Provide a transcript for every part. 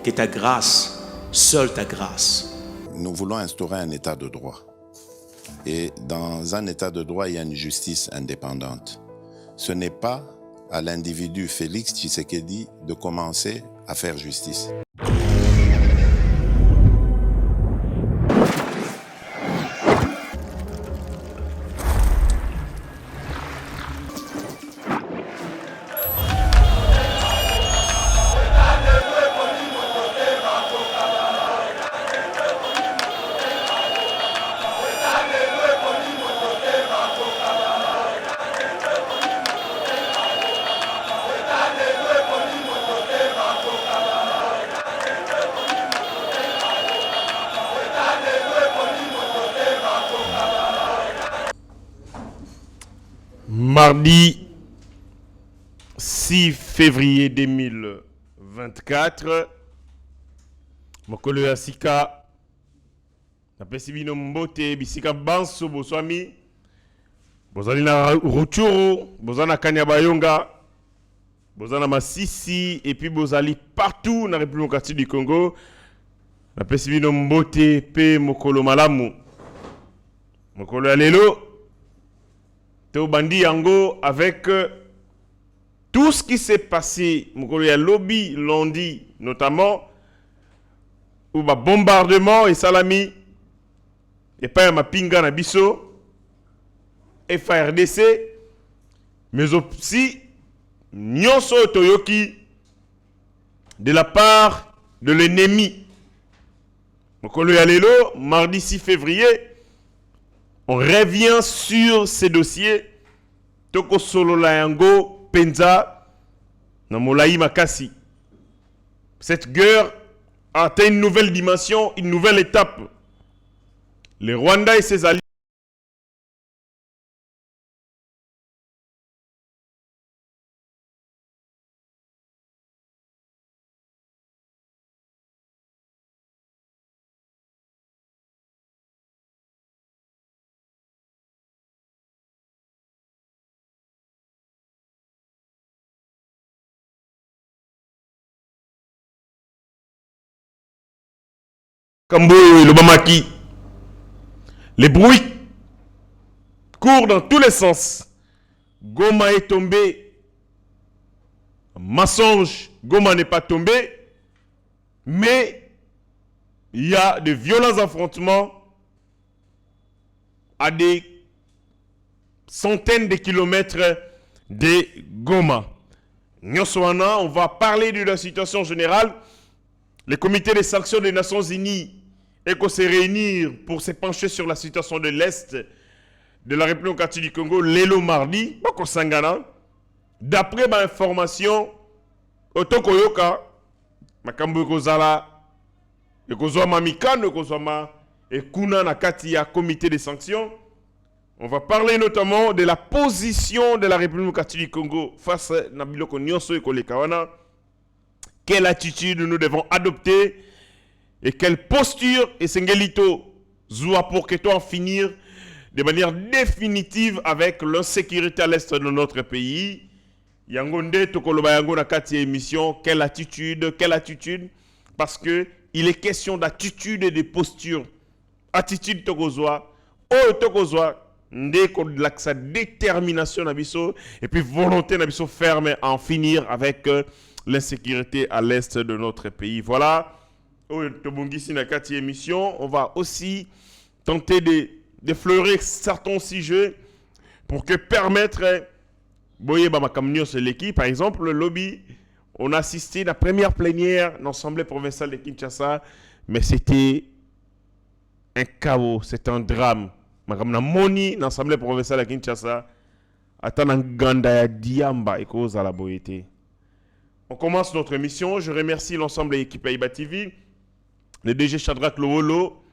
que ta grâce, seule ta grâce. Nous voulons instaurer un état de droit. Et dans un état de droit, il y a une justice indépendante. Ce n'est pas à l'individu Félix Tshisekedi de commencer à faire justice. Mardi 6 février 2024, mokolo ya sika napesi bino mbote bisika banso boswami bozali na Rutshuru, bozali na Kanyabayonga, bozali na Masisi et puis bozali partout na République démocratique du Congo. Napesi bino mbote pe mokolo malamu, mokolo ya lelo Théobandi Yango avec tout ce qui s'est passé, Mokolo lobby lundi notamment, où ba bombardement et salami, et pas ma pinga na biso, FARDC, mais aussi nyonso toyoki de la part de l'ennemi. Mokolo lelo, mardi 6 février, on revient sur ces dossiers. Toko solo la yango penza na molai makasi. Cette guerre a atteint une nouvelle dimension, une nouvelle étape. Le Rwanda et ses alliés Kambo et le Bamaki. Les bruits courent dans tous les sens. Goma est tombé. Mensonge, Goma n'est pas tombé. Mais il y a de violents affrontements à des centaines de kilomètres de Goma. Nyoswana, on va parler de la situation générale. Le comité des sanctions des Nations Unies est se réunir pour se pencher sur la situation de l'Est de la République démocratique du Congo, l'élo mardi, d'après ma information, Otokoyoka, Makambo Kozala, Ekozoma Mikano, Ekozoma et Kuna Nakati ya comité des sanctions. On va parler notamment de la position de la République démocratique du Congo face à Nabiloko Nyonso et Kolekawana. Quelle attitude nous devons adopter et quelle posture et Sengelito Zoua pour que toi en finir de manière définitive avec l'insécurité à l'est de notre pays. Yangonde Tokoloba Yango Nakati émission, quelle attitude, parce que il est question d'attitude et de posture. Attitude Tokozoa, oh Tokozoa, ndeko de sa détermination nabiso et puis volonté nabiso ferme à en finir avec l'insécurité à l'est de notre pays. Voilà. On va aussi tenter d'effleurer certains sujets pour que permettre l'équipe. Par exemple, le lobby, on a assisté à la première plénière dans l'Assemblée provinciale de Kinshasa, mais c'était un chaos, c'était un drame. Moni dans l'Assemblée provinciale de Kinshasa, on commence notre émission. Je remercie l'ensemble de l'équipe Aïba TV, le DG Shadrach Lowolo,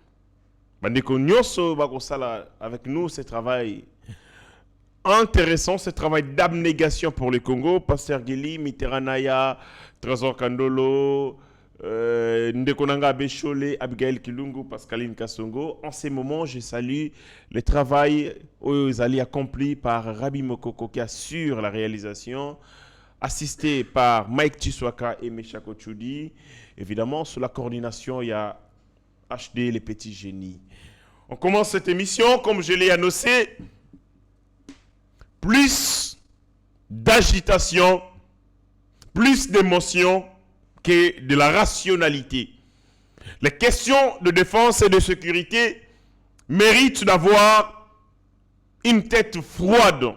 Bandeko Nyonso Bakosala avec nous, ce travail intéressant, ce travail d'abnégation pour le Congo. Pasteur Gili, Mitteranaya, Trésor Kandolo, Ndekonanga Bechole, Abigail Kilungu, Pascaline Kassongo. En ces moments, je salue le travail accompli par Rabbi Mokoko qui assure la réalisation. assisté par Mike Chiswaka et Meshako Choudi. Évidemment, sous la coordination, il y a HD, les petits génies. On commence cette émission, comme je l'ai annoncé, plus d'agitation, plus d'émotion que de la rationalité. Les questions de défense et de sécurité méritent d'avoir une tête froide.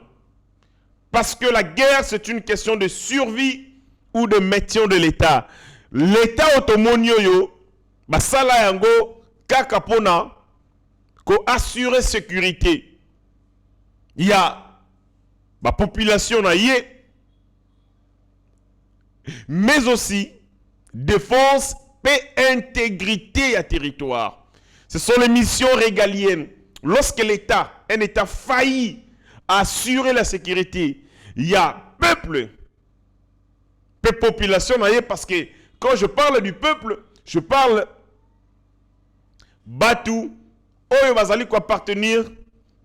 Parce que la guerre, c'est une question de survie ou de maintien de l'État. L'État automonio, basala yango kakapona, ko assurer sécurité. Il y a la population naïe, mais aussi défense, paix, intégrité à territoire. Ce sont les missions régaliennes. Lorsque l'État, un État faillit à assurer la sécurité, il y a peuple, population naïe, parce que quand je parle du peuple, je parle Batou, Oyo Bazali ko appartenir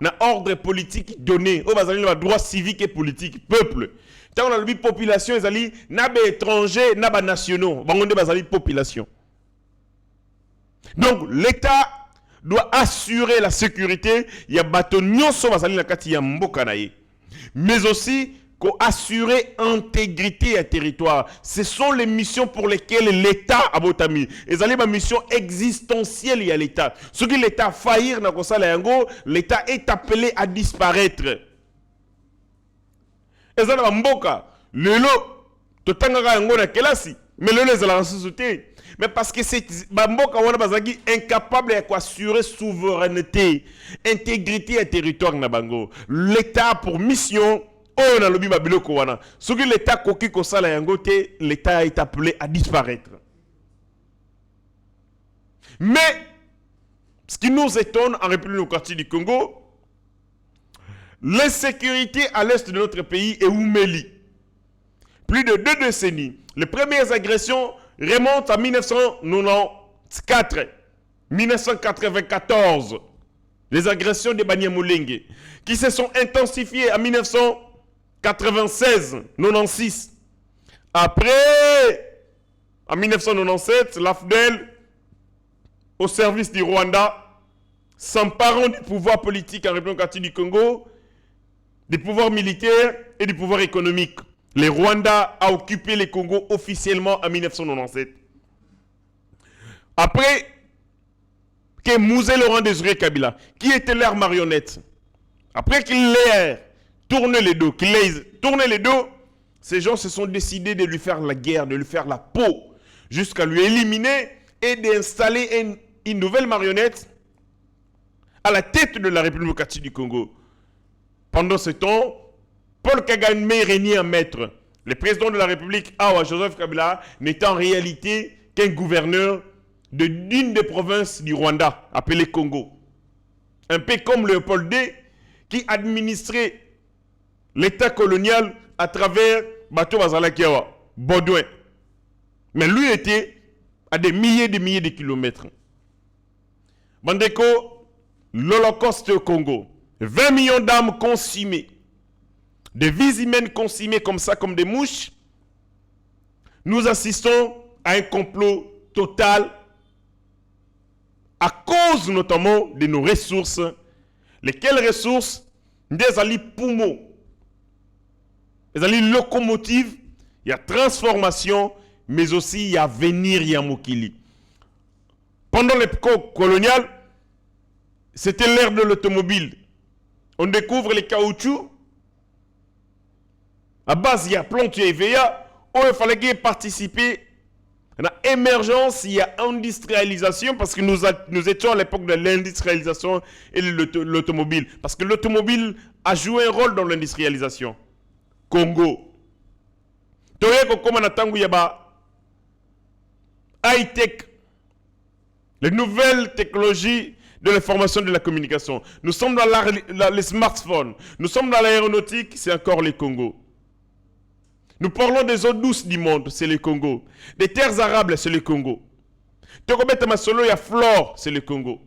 à ordre politique donné, Oyo Bazali na droit civique et politique, peuple. Tant on a dit population, ils allaient na ba étrangers, na ba nationaux, bangonde Bazali population. Donc l'État doit assurer la sécurité, il y a bateau nyonso Bazali na kati ya mboka na ye. Mais aussi assurer intégrité à territoire. Ce sont les missions pour lesquelles l'État a botami. Et ça, ma mission existentielle il y a l'État. Ce que l'État faillir na kosala yango, l'État est appelé à disparaître. Et ça, mboka, lelo, totangaka yango na kelasi, mais lelo les la société. Mais parce que c'est mboka wana bazaki incapable d'assurer souveraineté, intégrité à territoire na bango. L'État a pour mission oh na lobi babiloko wana. Ce que l'État koki kosala yango te, l'État est appelé à disparaître. Mais ce qui nous étonne en République démocratique du Congo, l'insécurité à l'est de notre pays est Oumeli. Plus de 2 décennies. Les premières agressions remontent à 1994, 1994. Les agressions de Banyamulenge, qui se sont intensifiées en 1996, 96. Après, en 1997, l'AFDEL, au service du Rwanda, s'emparant du pouvoir politique en République démocratique du Congo, des pouvoirs militaires et du pouvoir économique. Le Rwanda a occupé le Congo officiellement en 1997. Après que Mouzé Laurent Désiré Kabila, qui était leur marionnette, après qu'il l'ait tourné les dos, ces gens se sont décidés de lui faire la guerre, de lui faire la peau, jusqu'à lui éliminer et d'installer une nouvelle marionnette à la tête de la République démocratique du Congo. Pendant ce temps, Paul Kagame régnait en maître. Le président de la République, Awa Joseph Kabila, n'était en réalité qu'un gouverneur d'une des provinces du Rwanda, appelée Congo. Un peu comme Léopold II, qui administrait l'État colonial à travers Bato Bazalakiawa, Baudouin. Mais lui était à des milliers de kilomètres. Bandeko, l'Holocauste au Congo. 20 millions d'âmes consumées. Des vies humaines consumées comme ça, comme des mouches. Nous assistons à un complot total à cause notamment de nos ressources. Lesquelles ressources? Des alliés poumons. Des alliés locomotives. Il y a transformation, mais aussi il y a venir, il y a Mokili. Pendant l'époque coloniale, c'était l'ère de l'automobile. On découvre les caoutchoucs. À base, il y a plante EVA. Où il fallait participer à l'émergence, il y a industrialisation, parce que nous étions à l'époque de l'industrialisation et de l'automobile. Parce que l'automobile a joué un rôle dans l'industrialisation. Congo. Toyeko comme on attend, il y a high-tech. Les nouvelles technologies de l'information et de la communication. Nous sommes dans les smartphones. Nous sommes dans l'aéronautique, c'est encore le Congo. Nous parlons des eaux douces du monde, c'est le Congo. Des terres arables, c'est le Congo. Tokobeta Masolo, il y a Flore, c'est le Congo.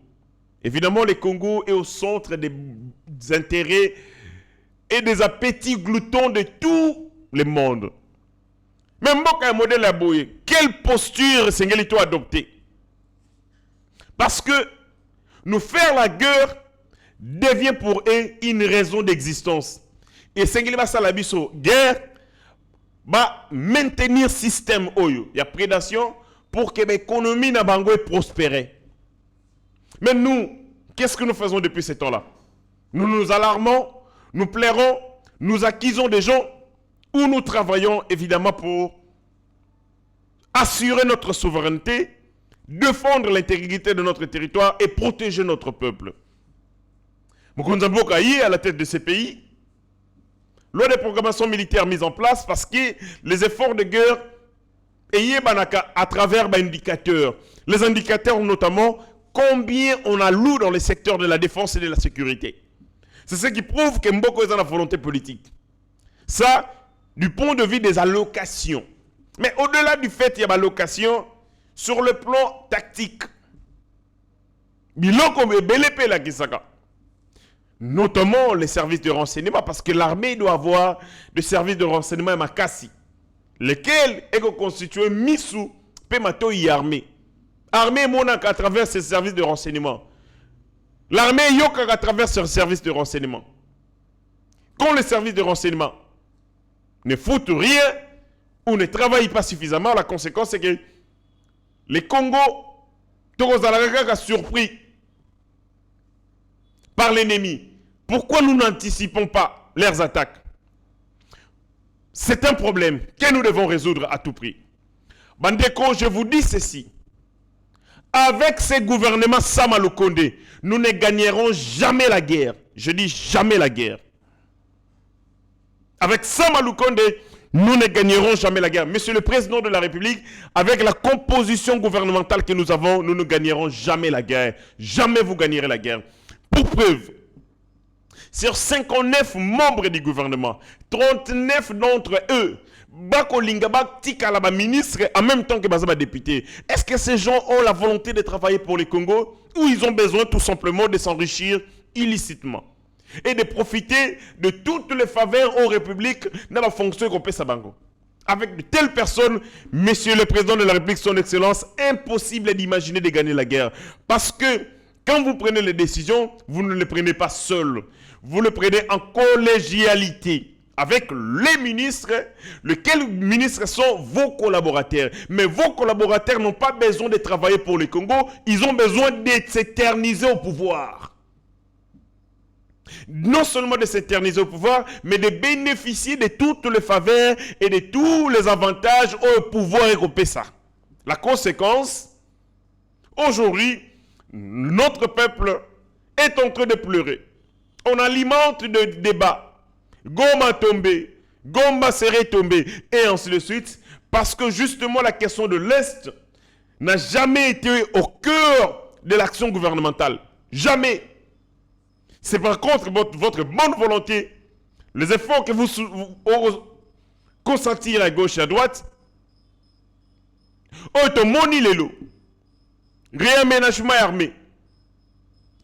Évidemment, le Congo est au centre des intérêts et des appétits gloutons de tout le monde. Même un modèle à boyer. Quelle posture Sengelito adopter? Parce que nous faire la guerre devient pour eux une raison d'existence. Et Sengelito Salabiso, guerre, va maintenir système oyo. Il y a prédation pour que l'économie na bango prospère. Mais nous, qu'est-ce que nous faisons depuis ce temps-là? Nous nous alarmons, nous plairons, nous acquisons des gens où nous travaillons évidemment pour assurer notre souveraineté, défendre l'intégrité de notre territoire et protéger notre peuple. Mokonzamboka à la tête de ces pays, loi des programmations militaires mises en place parce que les efforts de guerre à travers les indicateurs. Les indicateurs notamment combien on a loup dans les secteurs de la défense et de la sécurité. C'est ce qui prouve que Mboko est dans la volonté politique. Ça, du point de vue des allocations. Mais au-delà du fait qu'il y a allocation, sur le plan tactique, notamment les services de renseignement, parce que l'armée doit avoir des services de renseignement à Makassi, lesquels est constitué Missou, Pemato y armée. Armée Monak à travers ses services de renseignement. L'armée Yoka à travers ses services de renseignement. Quand les services de renseignement ne foutent rien ou ne travaillent pas suffisamment, la conséquence c'est que les Congos, sont surpris par l'ennemi. Pourquoi nous n'anticipons pas leurs attaques? C'est un problème que nous devons résoudre à tout prix. Bandeko, je vous dis ceci. Avec ces gouvernements Sama Lukonde, nous ne gagnerons jamais la guerre. Je dis jamais la guerre. Avec Sama Lukonde, nous ne gagnerons jamais la guerre. Monsieur le Président de la République, avec la composition gouvernementale que nous avons, nous ne gagnerons jamais la guerre. Jamais vous gagnerez la guerre. Pour preuve, sur 59 membres du gouvernement, 39 d'entre eux, Bako Lingaba Tikalaba ministre en même temps que Bazaba député. Est-ce que ces gens ont la volonté de travailler pour les Congo ou ils ont besoin tout simplement de s'enrichir illicitement et de profiter de toutes les faveurs aux républiques dans la fonction qu'on peut sabango? Avec de telles personnes, Monsieur le Président de la République, son Excellence, impossible d'imaginer de gagner la guerre. Parce que quand vous prenez les décisions, vous ne les prenez pas seuls. Vous le prenez en collégialité avec les ministres, lesquels ministres sont vos collaborateurs. Mais vos collaborateurs n'ont pas besoin de travailler pour le Congo, ils ont besoin de s'éterniser au pouvoir. Non seulement de s'éterniser au pouvoir, mais de bénéficier de toutes les faveurs et de tous les avantages au pouvoir et ça. La conséquence, aujourd'hui, notre peuple est en train de pleurer. On alimente des débats. Goma tombé, Goma serait tombé, et ainsi de suite, parce que justement la question de l'Est n'a jamais été au cœur de l'action gouvernementale. Jamais. C'est par contre votre bonne volonté, les efforts que vous consentirez à gauche et à droite, automoni lelo, réaménagement armé.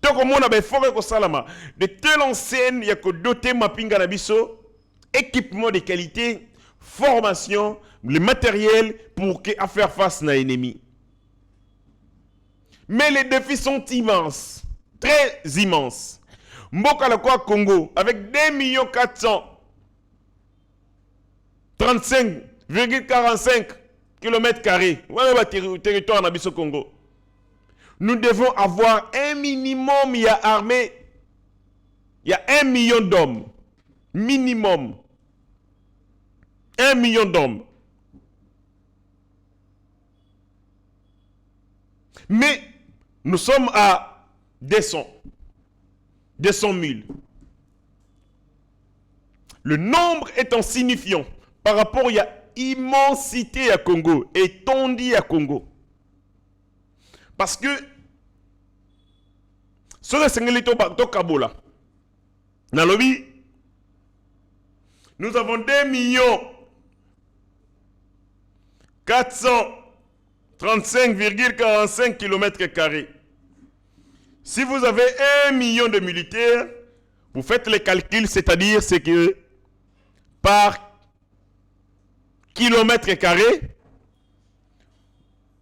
Donc, on a de telle enseigne, il y a que doter Mapinga Nabiso, équipement de qualité, formation, le matériel pour faire face à l'ennemi. Mais les défis sont immenses, très immenses. Mboka la quoi Congo, avec 2 435,45 km², ouais, territoire Nabiso Congo. Nous devons avoir un minimum, il y a armée, il y a 1 million d'hommes. Minimum. 1 million d'hommes. Mais nous sommes à 200 000. Le nombre est insignifiant par rapport à l'immensité à Congo, étendue à Congo. Parce que sur le Sengelito Bakto Kabola, dans le lobby, nous avons 2 435,45 km². Si vous avez 1 million de militaires, vous faites les calculs, c'est-à-dire c'est que par kilomètre carré,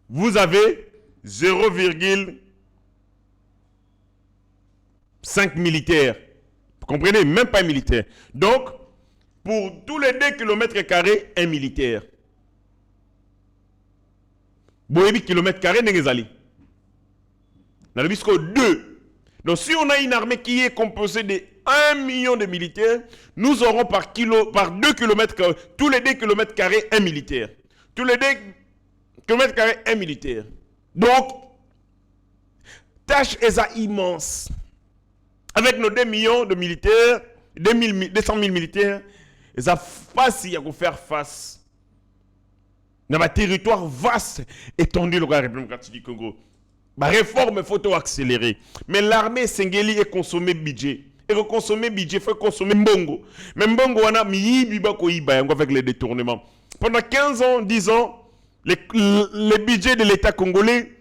vous avez 0,5 militaires. Vous comprenez? Même pas un militaire. Donc, pour tous les 2 kilomètres carrés, un militaire. Boyebi kilomètre carré, n'engezali. Dans le bisco 2. Donc, si on a une armée qui est composée de 1 million de militaires, nous aurons par 2 kilomètres, tous les 2 kilomètres carrés, un militaire. Tous les 2 kilomètres carrés, un militaire. Donc, tâche est immense. Avec nos 2 millions de militaires, 200 000 militaires, ils ont facile à faire face. Dans un territoire vaste, étendu de la République démocratique du Congo. La réforme, il faut accélérer. Mais l'armée Sengeli est consommé budget. Et le consommer budget, il faut consommer mbongo. Mais mbongo, on a mis avec les détournements. Pendant 15 ans, 10 ans, le budget de l'État congolais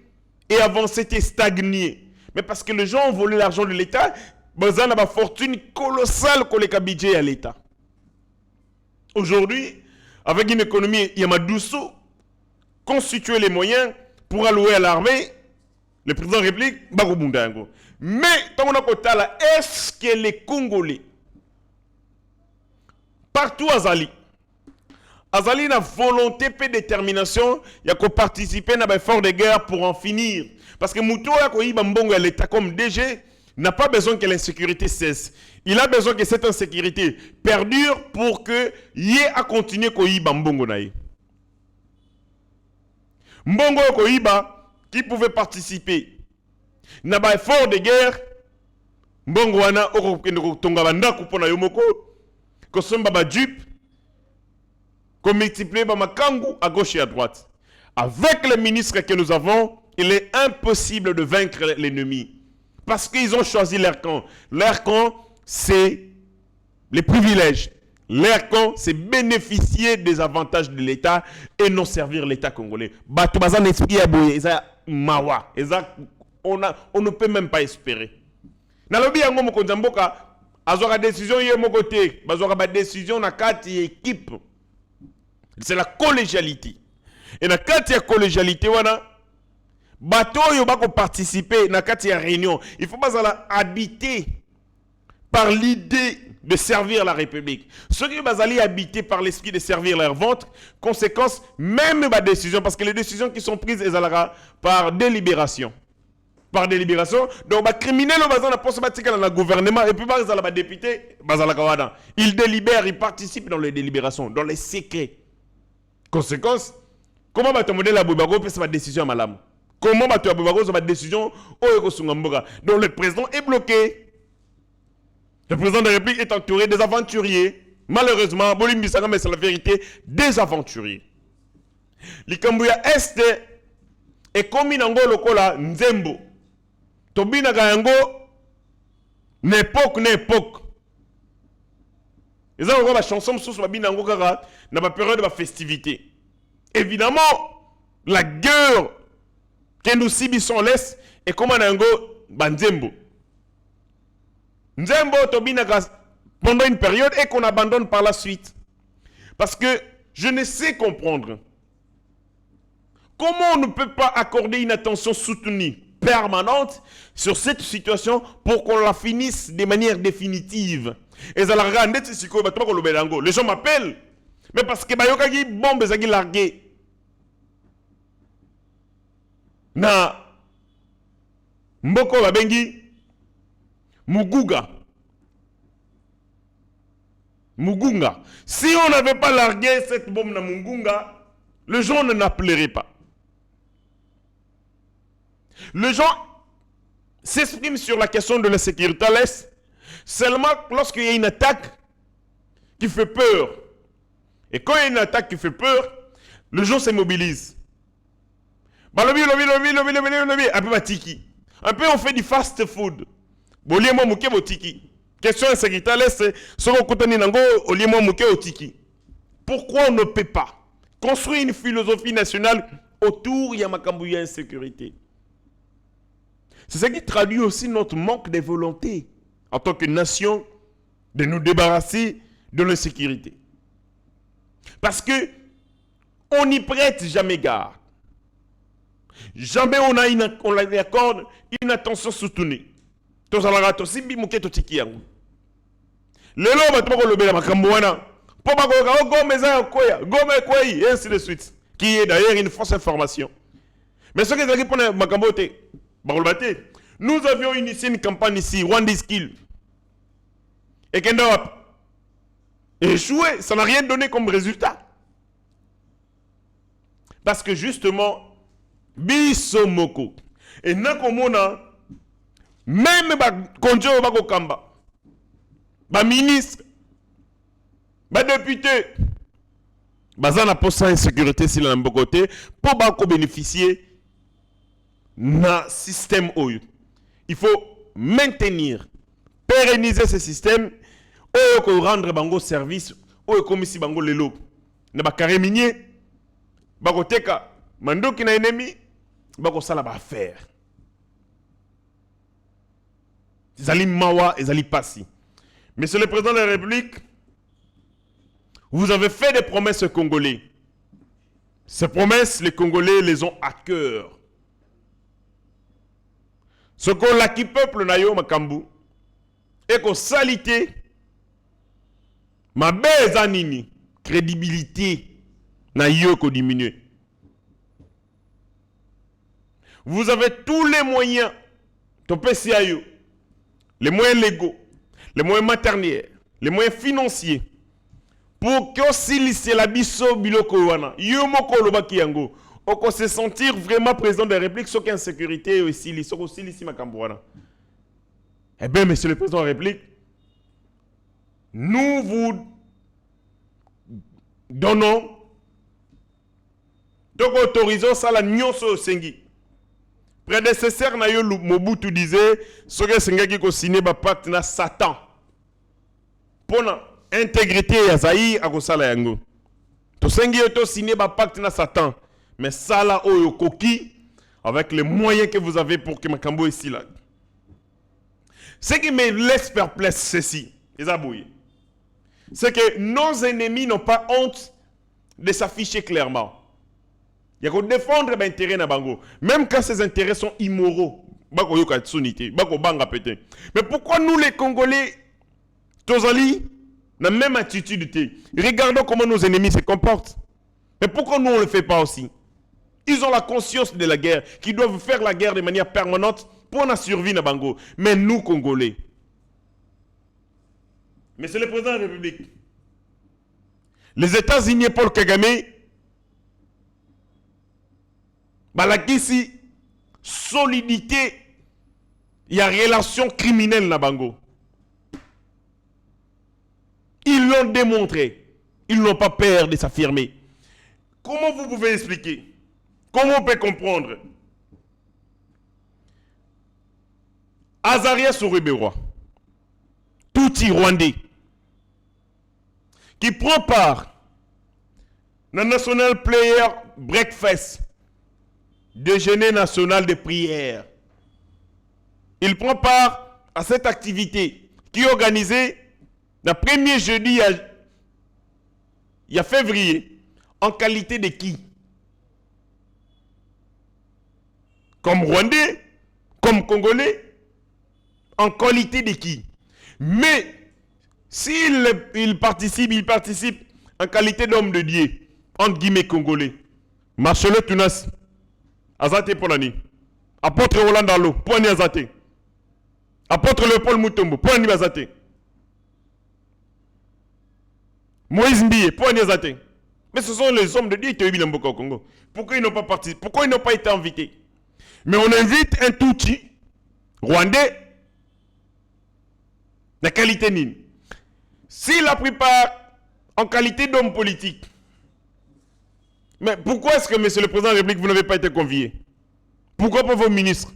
et avant c'était stagné. Mais parce que les gens ont volé l'argent de l'État, ils ont une fortune colossale qu'on les budget à l'État. Aujourd'hui, avec une économie Yamadoussou, constituer les moyens pour allouer à l'armée, le président de la République, Barubundango. Mais, tant qu'on a côté là, est-ce que les Congolais, partout à Azali a volonté et détermination, il y a qu'à participer à l'effort de guerre pour en finir. Parce que Moutou a l'État comme DG n'a pas besoin que l'insécurité cesse. Il a besoin que cette insécurité perdure pour que y ait à continuer à Mbongo naï. Mbongo Koyiba qui pouvait participer n'a pas effort de guerre. Mbongo wana oko tonga banda kupona yomoko ko somba ba dupe ko multiplier ba makangu à gauche et à droite. Avec les ministres que nous avons, il est impossible de vaincre l'ennemi. Parce qu'ils ont choisi leur camp. Leur camp, c'est les privilèges. Leur camp, c'est bénéficier des avantages de l'État et non servir l'État congolais. On ne peut même pas espérer. Nalobi yango mokonzi mboka azwaka décision ye mokote, bazwaka décision na kati équipe. C'est la collégialité. Et na kati ya collégialité wana bato yo bako participer na kati ya réunion. Il faut pas habiter par l'idée de servir la République. Ceux qui sont habités par l'esprit de servir leur ventre, conséquence, même ma décision, parce que les décisions qui sont prises, elles sont par délibération. Par délibération, donc les criminels dans le gouvernement, et puis les députés, ils délibèrent, ils participent dans les délibérations, dans les secrets. Conséquence, comment va te modèle la Boubago peut sa décision à Malam? Comment va te Boubago sa décision au Sungamboga? Donc le président est bloqué. Le président de la République est entouré des aventuriers. Malheureusement, Bolim Bissaka, mais c'est la vérité, des aventuriers. L'Ikambouya Est est comme une ango lokola Nzembo. Tobina Gayango, n'époque. Ils ont encore la chanson sous la binango kara, dans la période de la festivité. Évidemment, la guerre que nous subissons l'Est est comme un ango Banzembo. Nzembo Tobinaga pendant une période et qu'on abandonne par la suite. Parce que je ne sais comprendre comment on ne peut pas accorder une attention soutenue, permanente sur cette situation pour qu'on la finisse de manière définitive. Et ça la regarde, les gens m'appellent, mais parce que bayokagi bombe zagi largué. Na Mboko babengi Mugunga. Si on n'avait pas largué cette bombe dans Mugunga, les gens ne n'appelleraient pas. Les gens s'expriment sur la question de la sécurité à l'Est seulement lorsqu'il y a une attaque qui fait peur. Et quand il y a une attaque qui fait peur, les gens se mobilisent. Un peu on fait du fast food. Question de sécurité à l'Est, pourquoi on ne peut pas construire une philosophie nationale autour de la insécurité? C'est ce qui traduit aussi notre manque de volonté en tant que nation de nous débarrasser de l'insécurité. Parce que On n'y prête jamais garde. Jamais on lui accorde une attention soutenue. Tozalaka tosimbi muke totiki yango. Lelo bato bako lobela makambo wana. Po bako ka gome za koya, gome koyi, et ainsi de suite. Qui est d'ailleurs une fausse information. Mais ce que j'ai pour makambo te, bakolobate. Nous avions initié une campagne ici, Rwanda Skill. Et qu'elle a échoué, ça n'a rien donné comme résultat. Parce que justement, Bisomoko, et Nakomona, même Konjo Bako Kamba, ministre, député, Bazana poste insécurité si l'on a côté, pour Bako bénéficier d'un système OU. Il faut maintenir, pérenniser ce système, ou rendre bango service, ou comme si bango lelo. Ne ba carré minier, bako teka, mando ki na ennemi, bako sala ba faire. Zali mawa et zali passi. Monsieur le Président de la République, vous avez fait des promesses aux Congolais. Ces promesses, les Congolais les ont à cœur. Ce qu'on l'a qui peuple na yo makambu, et qu'on salité, ma bezanini, crédibilité, na yo ko diminue. Vous avez tous les moyens, les moyens légaux, les moyens matériels, les moyens financiers, pour que si la biso biloko wana, yo moko lobaki yango, on se sentir vraiment président de la République, sans qu'une sécurité aussi, ici Makambouana. Eh bien, monsieur le président de la République, nous vous donnons, donc autorisons ça la nyonso sengi. Prédécesseur na yo Mobutu disait, ce que sengi qui ko signé ba pacte na Satan. Pour l'intégrité ya Zaïre à kosala yango. To sengi to signé ba pacte na Satan. Mais ça là, oyo koki, avec les moyens que vous avez pour que Makambo ici là. Ce qui me laisse perplexe, ceci, c'est que nos ennemis n'ont pas honte de s'afficher clairement. Il y a qu'on défendre l'intérêt na bango, même quand ces intérêts sont immoraux. Mais pourquoi nous les Congolais, Tozali, la même attitude? Regardons comment nos ennemis se comportent. Mais pourquoi nous on ne le fait pas aussi? Ils ont la conscience de la guerre, qu'ils doivent faire la guerre de manière permanente pour la survie na bango. Mais nous, Congolais, Monsieur le Président de la République, les États-Unis et Paul Kagame, balakisi solidité, il y a relation criminelle na bango. Ils l'ont démontré, ils n'ont pas peur de s'affirmer. Comment vous pouvez expliquer? Comment on peut comprendre? Azarias Souréberois, tout Rwandais, qui prend part dans le National Player Breakfast, déjeuner national de prière. Il prend part à cette activité qui est organisée le premier jeudi il y a février, en qualité de qui? Comme Rwandais, comme Congolais, en qualité de qui? Mais s'il participe en qualité d'homme de Dieu, entre guillemets Congolais. Marcelo Tunas, Azate Polani, apôtre Roland Dalo, Poani Azate, apôtre Léopold Mutombo, Poani Azate, Moïse Mbiye, Poani Azate. Mais ce sont les hommes de Dieu qui ont eu au Congo. Pourquoi ils n'ont pas participé? Pourquoi ils n'ont pas été invités? Mais on invite un Tutsi, Rwandais, la qualité nine. S'il a pris part en qualité d'homme politique, mais pourquoi est-ce que, monsieur le Président de la République, vous n'avez pas été convié? Pourquoi pas vos ministres?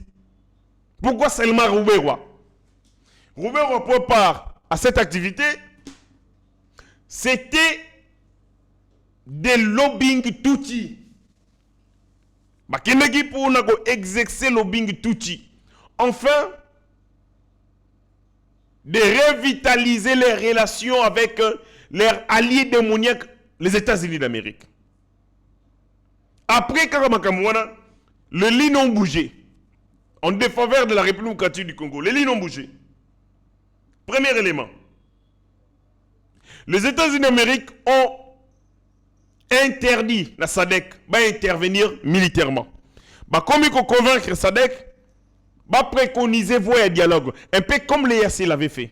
Pourquoi seulement Rouberois? Rouberois prend part à cette activité, c'était des lobbying Tutsi. Bakendeki pour exercer lobbying Tutsi. Enfin, de revitaliser les relations avec leurs alliés démoniaques, les États-Unis d'Amérique. Après Kakamakambouana, les lignes ont bougé. En défaveur de la République démocratique du Congo. Les lignes ont bougé. Premier élément. Les États-Unis d'Amérique ont interdit la SADC d'intervenir militairement. Comme il faut convaincre SADC, préconiser voie dialogue. Un peu comme les YAC l'avaient fait.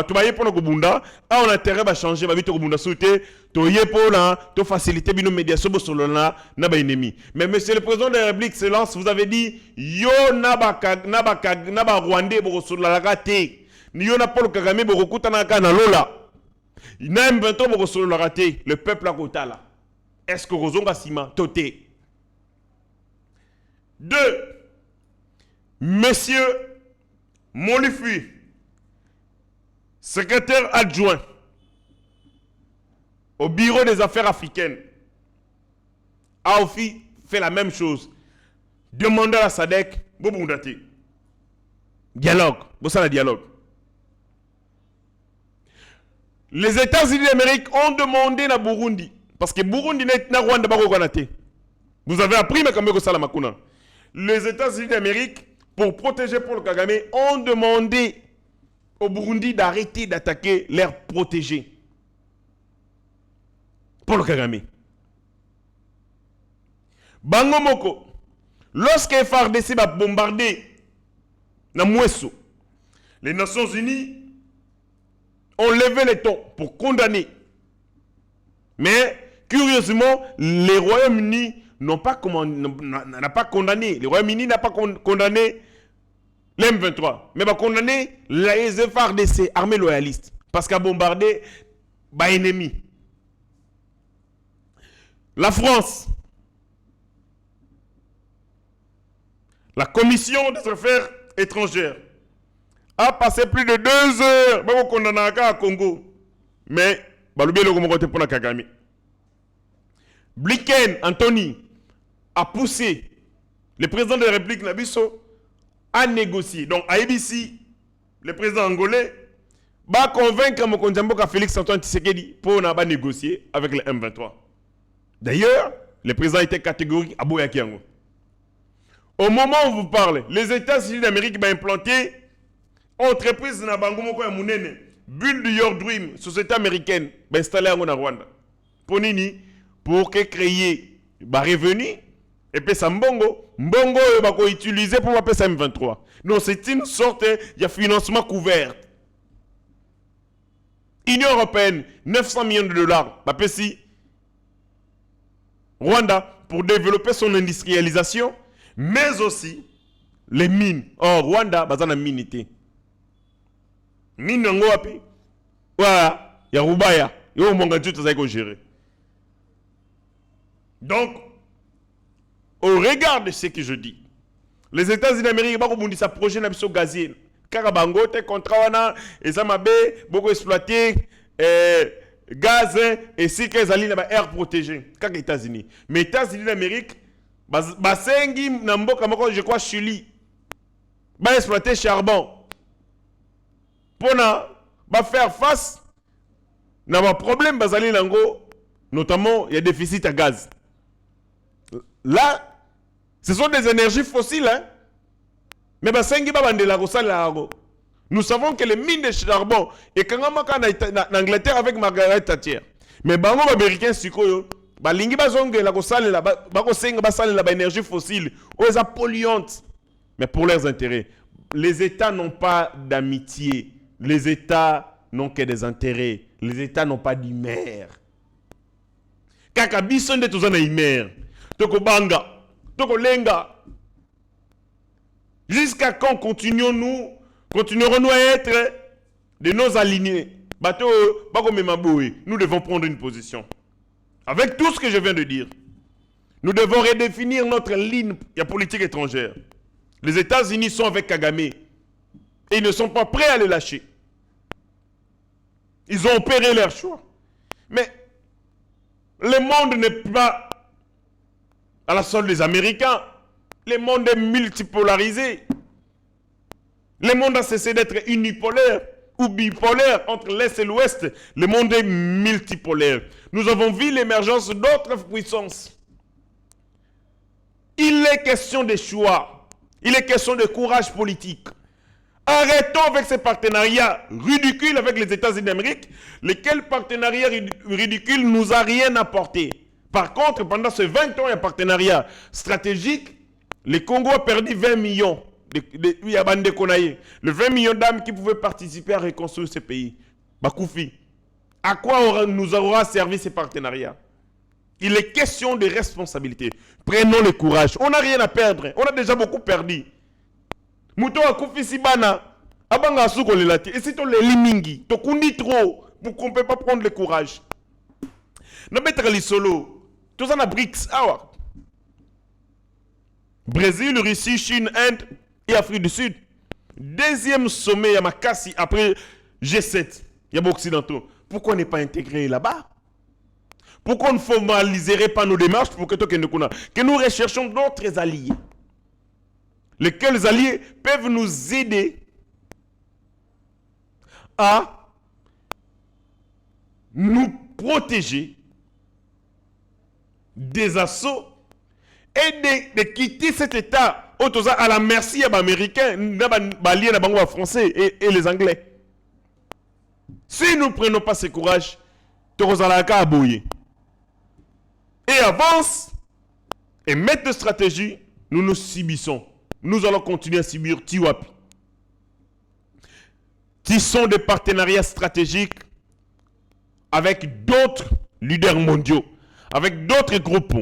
Tu vas pour le Bunda, on a intérêt à changer, tu vas souhaiter, tu faciliter la médiation sur le ennemi. Mais monsieur le président de la République se lance, vous avez dit, yo naba Rwandais sur la raté, yo na Paul Kagame borokuta na kana lola. Na M23 sur la raté, le peuple a kota là. Est-ce que Rozonga Sima toté? 2. Monsieur Molifi, secrétaire adjoint au bureau des affaires africaines, a aussi fait la même chose. Demandez à la SADC, dialogue, dialogue. Les États-Unis d'Amérique ont demandé à Burundi, parce que Burundi n'est pas Rwanda. Vous avez appris, mais comme ça, les États-Unis d'Amérique, pour protéger Paul Kagame, ont demandé au Burundi d'arrêter d'attaquer leurs protégés. Paul Kagame. Bangomoko, lorsque FARDC va bombarder Namweso, les Nations Unies ont levé les tons pour condamner. Mais, curieusement, les Royaumes-Unis n'ont pas condamné. Le Royaume-Uni n'a pas condamné l'M23. Mais va condamner les FARDC, armée loyaliste. Parce qu'à bombarder, ennemi. La France, la Commission des affaires étrangères, a passé plus de 2 heures pour condamner à Congo. Mais, pour la Kagame. Blinken, Anthony, a poussé le président de la République Nabiso à négocier. Donc, à ABC, le président angolais, va convaincre Mokonjamboka Félix Antoine Tshisekedi pour négocier avec le M23. D'ailleurs, le président était catégorique à Boyakiango. Au moment où vous parlez, les États-Unis d'Amérique vont implanter entreprise na Bangomoko ya Munene, Build Your Dream, société américaine, va installer en Rwanda. Pour nini? Pour créer des revenus. Et puis ça mbongo va utiliser pour appeler ça M23. Donc c'est une sorte de financement couvert. Union européenne, 900 millions de dollars. Si Rwanda pour développer son industrialisation, mais aussi les mines. Oh, Rwanda, bazana minité. Mine nango wapi? Voilà, ya Rubaya. Yo monga tout ça ko gérer. Donc, au regard de ce que je dis, les États-Unis d'Amérique vont sa projet d'ambition gazier. Karabango, te contrat wana, et ça m'a beaucoup exploité gaz et si que zali na air protégé. Kaka États-Unis. Mais États-Unis d'Amérique, basengi namboka moko je crois Chili, va exploiter charbon. Pour faire face à un problème bazali nango, notamment il y a déficit à gaz. Là, ce sont des énergies fossiles, hein? Mais nous savons que les mines de charbon, et quand on en Angleterre avec Margaret Thatcher, mais les Américains, balingi bazonge la kosale la bakosenga basale la énergie fossile aux polluantes, mais pour leurs intérêts. Les États n'ont pas d'amitié, les États n'ont que des intérêts, les États n'ont pas d'humeur. Kaka biso nde tozana humeur, toko banga, toko lenga. Jusqu'à quand continuerons-nous à être de nos alignés? Nous devons prendre une position. Avec tout ce que je viens de dire, nous devons redéfinir notre ligne politique étrangère. Les États-Unis sont avec Kagame et ils ne sont pas prêts à le lâcher. Ils ont opéré leur choix. Mais le monde n'est pas à la solde des Américains. Le monde est multipolarisé. Le monde a cessé d'être unipolaire ou bipolaire entre l'Est et l'Ouest. Le monde est multipolaire. Nous avons vu l'émergence d'autres puissances. Il est question de choix. Il est question de courage politique. Arrêtons avec ces partenariats ridicules avec les États-Unis d'Amérique, lesquels partenariats ridicules nous a rien apporté. Par contre, pendant ces 20 ans, il y a un partenariat stratégique. Le Congo a perdu 20 millions. Le 20 millions d'âmes qui pouvaient participer à reconstruire ce pays. Bakoufi. À quoi nous aura servi ces partenariats? Il est question de responsabilité. Prenons le courage. On n'a rien à perdre. On a déjà beaucoup perdu. Mouton a koufi si bana. Abanga souko le lati. Et si tu le limingi, tu kundi trop pour qu'on ne peut pas prendre le courage. N'a pas les solo. Tout ça na BRICS. Ah, Brésil, Russie, Chine, Inde et Afrique du Sud. Deuxième sommet Yamakasi après G7. Il y a occidentaux. Pourquoi ne pas intégrer là-bas? Pourquoi on ne formaliserait pas nos démarches pour que nous recherchions d'autres alliés? Lesquels alliés peuvent nous aider à nous protéger des assauts et de quitter cet état à la merci des Américains, des Français et les Anglais. Si nous ne prenons pas ce courage, Torozalaka a bouillé. Et avance et mettre de stratégie, nous nous subissons. Nous allons continuer à subir Tiwapi. Tissons des partenariats stratégiques avec d'autres leaders mondiaux, avec d'autres groupes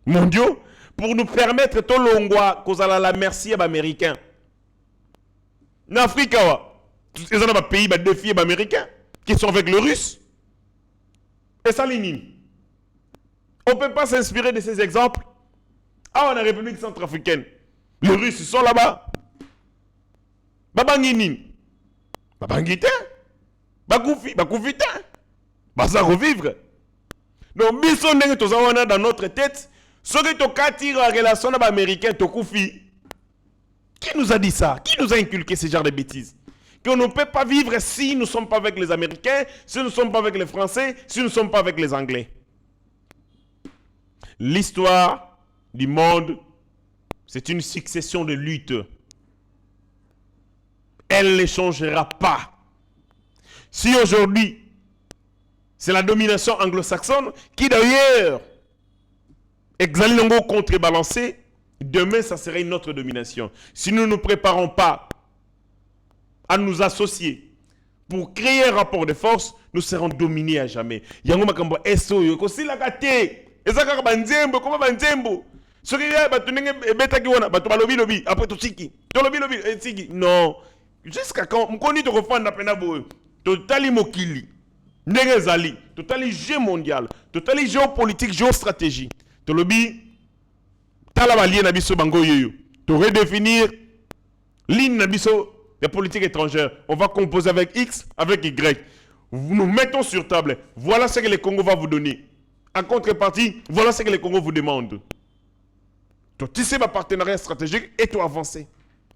mondiaux, pour nous permettre de l'ongwa cause à la merci des Américains. En Afrique, il y a des pays, des défis américains qui sont avec le russe. Et ça, l'inine. On ne peut pas s'inspirer de ces exemples. Ah, on a la République centrafricaine. Les Russes sont là-bas. Babanginin. Babangita. Bakoufita. Ça revivre. Donc, biso ndenge tozawana dans notre tête, ce que tu tire en relation avec les Américains, tu koufi. Qui nous a dit ça? Qui nous a inculqué ce genre de bêtises? Qu'on ne peut pas vivre si nous ne sommes pas avec les Américains, si nous ne sommes pas avec les Français, si nous ne sommes pas avec les Anglais. L'histoire du monde, c'est une succession de luttes. Elle ne changera pas. Si aujourd'hui, c'est la domination anglo-saxonne qui d'ailleurs exaline contrebalancée, demain, ça serait une autre domination. Si nous ne nous préparons pas à nous associer pour créer un rapport de force, nous serons dominés à jamais. Yango makambo eso ko sila kate. Ezaka banzembo koma banzembo. Soki ya batunenge beta ki wana batu balobi lobi après to siki. To lobi lobi siki. Non. Jusqu'à quand mkoni to kofanda pena bo. Totali mokili. Ndenge zali, totali jeu mondial, totali géopolitique, géostratégie. To lobi tala balien na biso bango yoyo. To redéfinir ligne na biso la politique étrangère. On va composer avec X, avec Y. Nous mettons sur table. Voilà ce que le Congo va vous donner. En contrepartie, voilà ce que le Congo vous demande. Tu tisser ma partenariat stratégique et tu avancer.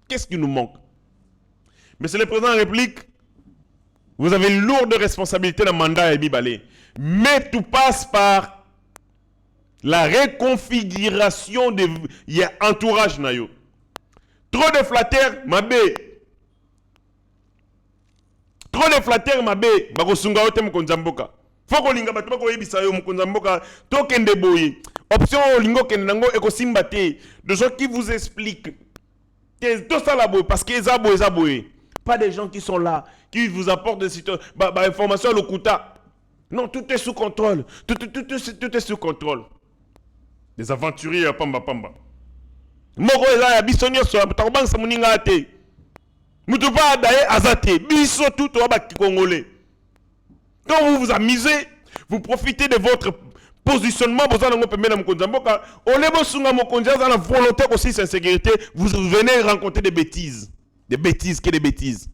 Qu'est-ce qui nous manque? Monsieur le Président de la République, vous avez une lourde responsabilité dans le mandat Ebi Balé. Mais tout passe par la reconfiguration de l'entourage. Trop de flatteurs, mabé. Trop de flatteurs mabé, bakosunga ote mukonzamboka. Foko linga batu bako yebisa yo mukonzamboka, tokende boye. Option lingo kende nango ekosimba te. De gens qui vous expliquent que tout ça la boye parce que eza boye. Pas des gens qui sont là, qui vous apportent des informations à l'okuta. Non, tout est sous contrôle. Tout est sous contrôle. Des aventuriers à pamba pamba. Moko eza ya bisonyo so takobanga sa muninga ate. Mutupa daye azate, biso tout wabaki congolais. Quand vous vous amusez, vous profitez de votre positionnement, vous allez permettre à Mkonzamboka, au lebo sunga Mokonza dans la volonté aussi sans sécurité, vous venez rencontrer des bêtises. Des bêtises, que des bêtises.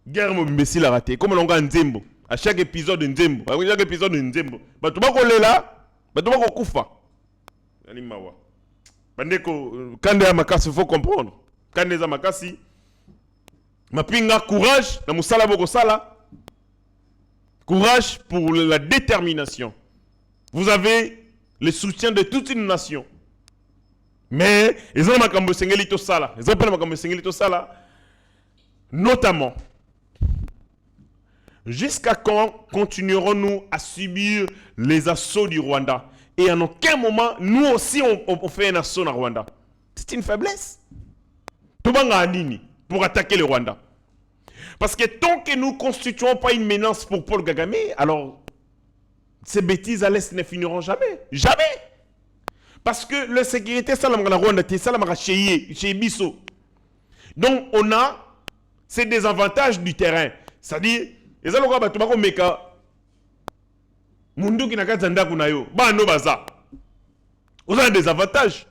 Guerre imbécile a raté. Comme l'on gagne Nzembo. À chaque épisode de Nzembo. À chaque épisode de Nzembo. Bah tu vas coller là, bah tu vas koufa. Alimawa. Bandeko, quand il y a makasi, il faut comprendre. Quand il y a makasi, ma pinga courage, na musala boko sala. Courage pour la détermination. Vous avez le soutien de toute une nation. Mais, ils ont makambo sengeli to sala. Ils ont pas makambo sengeli to sala. Notamment, jusqu'à quand continuerons-nous à subir les assauts du Rwanda? Et en aucun moment, nous aussi, on fait un assaut au Rwanda. C'est une faiblesse. Tobanga Anini pour attaquer le Rwanda. Parce que tant que nous ne constituons pas une menace pour Paul Kagame, alors ces bêtises à l'Est ne finiront jamais. Jamais. Parce que la sécurité, ça la Rwanda, ça la chez Bisso. Donc on a ces désavantages du terrain. C'est-à-dire, les allocs batubako meka mundu kinaka zanda kunayo ba no baza. Vous avez des avantages.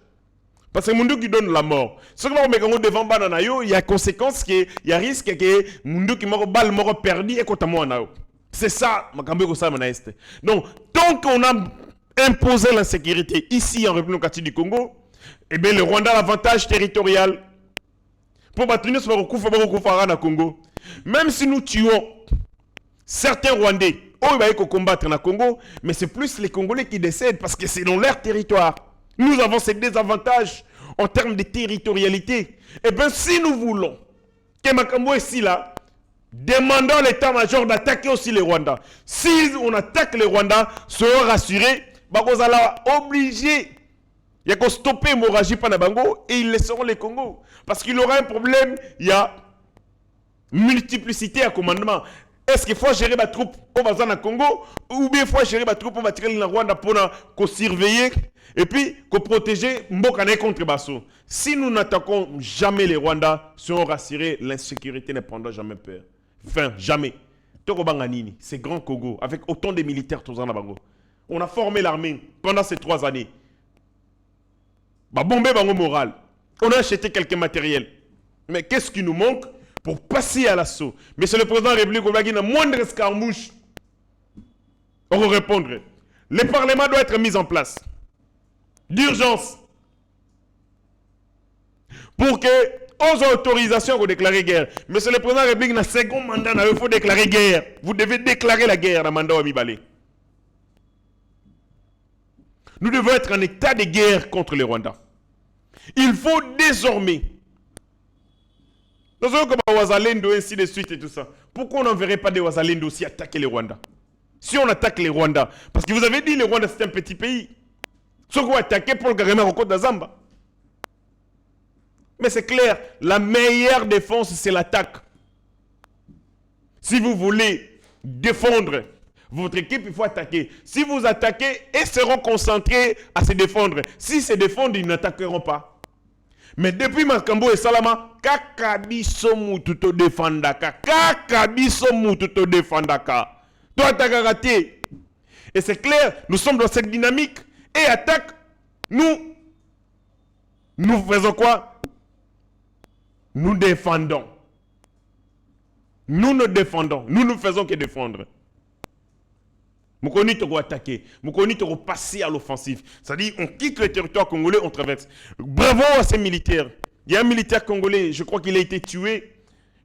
Parce que mundu qui donne la mort. Ce que vous mettez devant bananayo, il y a conséquence il y a risque que mundu qui mort balle mort perdu et kotamou nayo. C'est ça, makambe ko ça manaiste. Donc tant qu'on a imposé l'insécurité ici en République du Congo, eh bien le Rwanda a l'avantage territorial. Pour battre nous sur le Congo. Même si nous tuons certains Rwandais, on va combattre dans le Congo, mais c'est plus les Congolais qui décèdent parce que c'est dans leur territoire. Nous avons ces désavantages en termes de territorialité. Et bien, si nous voulons que Makambo ici là, demandons à l'état-major d'attaquer aussi les Rwandais. Si on attaque les Rwandais, seront rassurés, on va obligé. Il y a qu'on stopper l'hémorragie par Bango et ils laisseront les Congo. Parce qu'il y aura un problème, il y a multiplicité à commandement. Est-ce qu'il faut gérer ma troupe au bazar dans Congo ou bien il faut gérer ma troupe au matériel dans Rwanda pour surveiller et puis pour protéger Mbokane contre Basso. Si nous n'attaquons jamais les Rwandais, seront rassurés, l'insécurité ne prendra jamais peur. Enfin, jamais. Tokobanganini, c'est Grand Congo, avec autant de militaires tous en Bango. On a formé l'armée pendant ces 3 années. Bombé bango moral. On a acheté quelques matériels. Mais qu'est-ce qui nous manque pour passer à l'assaut? Mais c'est le président de la République qui a une moindre escarmouche. On va répondre. Le Parlement doit être mis en place. D'urgence. Pour que, aux autorisations pour déclarer guerre. Mais c'est le président de la République, dans le second mandat, il faut déclarer guerre. Vous devez déclarer la guerre dans le mandat Wamibale. Nous devons être en état de guerre contre les Rwandais. Il faut désormais, nous avons comme Wazalendo, ainsi de suite et tout ça. Pourquoi on n'enverrait pas des Wazalendo aussi attaquer les Rwandais? Si on attaque les Rwandais, parce que vous avez dit les Rwandais c'est un petit pays. Ce qu'on va attaquer pour le Kagame au côte d'Azamba. Mais c'est clair, la meilleure défense c'est l'attaque. Si vous voulez défendre votre équipe, il faut attaquer. Si vous attaquez, ils seront concentrés à se défendre. Si se défendent, ils n'attaqueront pas. Mais depuis Makambo et Salama, kakabiso mututo defandaka. Kakabiso mututo defandaka. Toi, t'as raté. Et c'est clair, nous sommes dans cette dynamique. Et attaque, nous faisons quoi? Nous défendons. Nous nous défendons. Nous ne faisons que défendre. Moukoni te attaquer, Moukoni te passer à l'offensive. C'est-à-dire, on quitte le territoire congolais, on traverse. Bravo à ces militaires. Il y a un militaire congolais, je crois qu'il a été tué,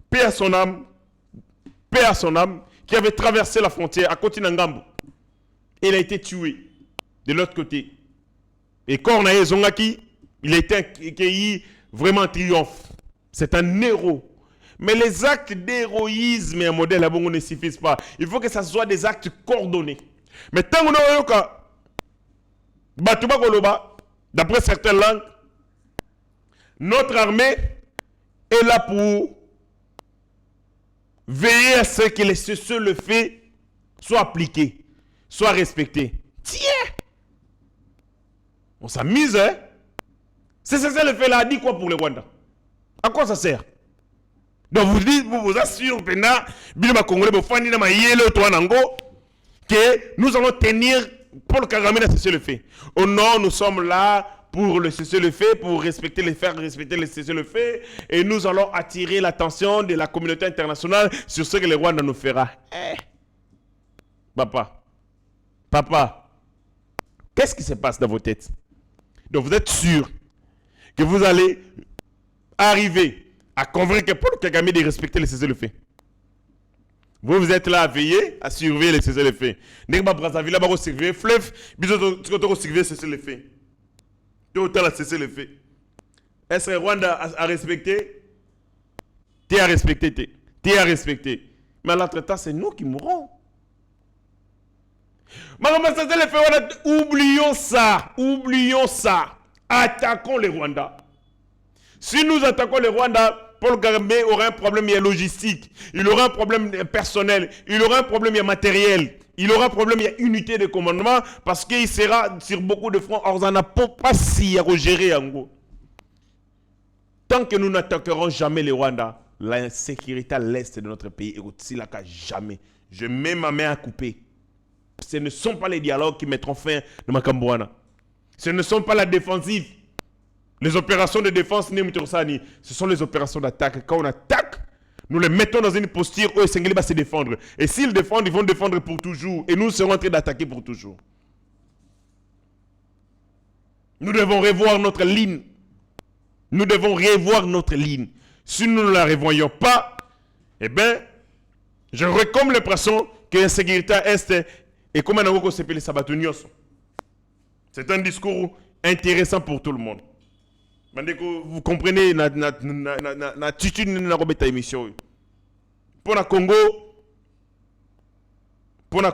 paix à son âme, qui avait traversé la frontière à côté d'Angambo. Il a été tué de l'autre côté. Et Kornae Zongaki, il a été accueilli vraiment en triomphe. C'est un héros. Mais les actes d'héroïsme et un modèle à bon ne suffisent pas. Il faut que ça soit des actes coordonnés. Mais tant qu'on a Batouba Koloba, d'après certaines langues, notre armée est là pour veiller à ce que les cessez-le-feu soient appliqués, soient respectés. Tiens! On s'amuse, hein? Ce cessez-le-feu là a dit quoi pour les Rwandais? À quoi ça sert? Donc vous dites, vous vous assurez maintenant, que nous allons tenir Paul Kagame à cessez-le-feu. Oh non, nous sommes là pour le cessez-le-feu, pour faire respecter le cessez-le-feu, et nous allons attirer l'attention de la communauté internationale sur ce que le Rwanda nous fera. Papa, qu'est-ce qui se passe dans vos têtes? Donc vous êtes sûr que vous allez arriver à convaincre Paul Kagame de respecter le cessez-le-feu. Vous êtes là à veiller, à surveiller les cessez-le-feu. N'est-ce Brazzaville, là-bas, vous surveillez fleuve, puis vous surveillez cessez-le-feu. Tout autant la cessez-le-feu. Est-ce que Rwanda a respecté? T'es à respecter, t'es à respecter. Mais à l'entretemps, c'est nous qui mourrons. Oublions ça, oublions ça. Attaquons les Rwandais. Si nous attaquons les Rwandais, Paul Kagame aura un problème logistique, il aura un problème personnel, il aura un problème matériel, il aura un problème unité de commandement parce qu'il sera sur beaucoup de fronts. Or, on n'a pas si à gérer en gros. Tant que nous n'attaquerons jamais les Rwandais, l'insécurité à l'est de notre pays est aussi là qu'à jamais. Je mets ma main à couper. Ce ne sont pas les dialogues qui mettront fin de Makambouana. Ce ne sont pas la défensive. Les opérations de défense, ce sont les opérations d'attaque. Quand on attaque, nous les mettons dans une posture où Sengeli va se défendre. Et s'ils défendent, ils vont défendre pour toujours. Et nous serons en train d'attaquer pour toujours. Nous devons revoir notre ligne. Nous devons revoir notre ligne. Si nous ne la revoyons pas, eh bien, j'aurais comme l'impression que l'insécurité est et comme un avocat s'appelle Sabatonios. C'est un discours intéressant pour tout le monde. Vous comprenez l'attitude de la émission. Pour le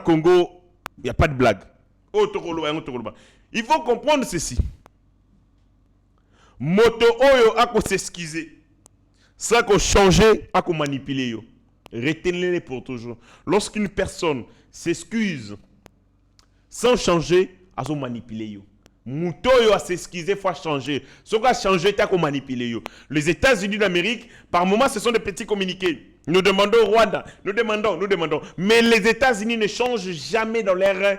Congo, il n'y a pas de blague. Il faut comprendre ceci. Moto oyo a s'excuser. Ça qu'on changer, a qu'on manipuler. Retenez-les pour toujours. Lorsqu'une personne s'excuse sans changer, a son manipuler. Mouto yo a s'excuser, il faut changer. Ce qu'on a changé, t'as qu'on manipuler. Les États-Unis d'Amérique, par moments, ce sont des petits communiqués. Nous demandons au Rwanda, nous demandons. Mais les États-Unis ne changent jamais dans leur